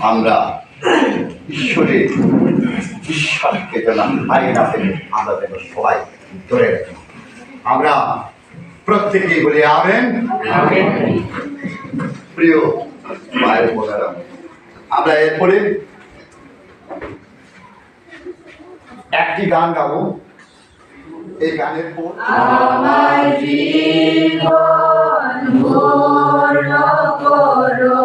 আমরা ঈশ্বরের বিশ্বাসকে যেন হারিয়ে না ফেলে আমরা যেন সবাই ধরে রাখি। আমরা প্রত্যেকেই বলি আমেন। প্রিয় ভাই বোনেরা, আমরা এরপরে একটি গান গাবো। এই গানের পর আমার জীবন পূর্ণ করো।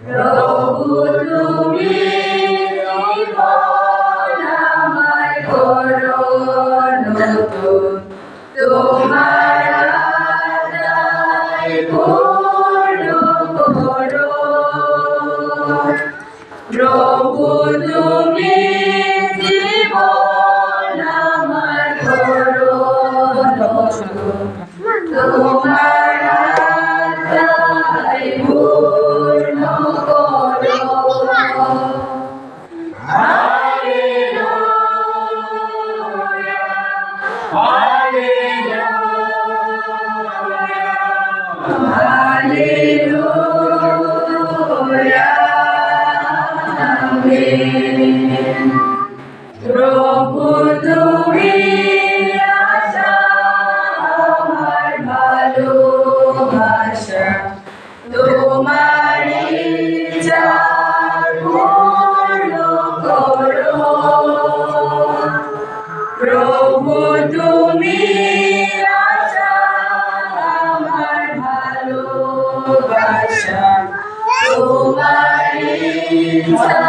প্রভু তুমি জীবন আমায় করো নতুন, তোমার আশায় পূর্ণ করো। প্রভু তুমি জীবন আমায় করো নতুন, তোমার আশায় পূর্ণ করো। প্রভু তুমি আশা আমার ভালোবাসা, তোমার ইচ্ছা পূর্ণ করো। প্রভু তুমি আশা আমার ভালোবাসা, তোমার ইচ্ছা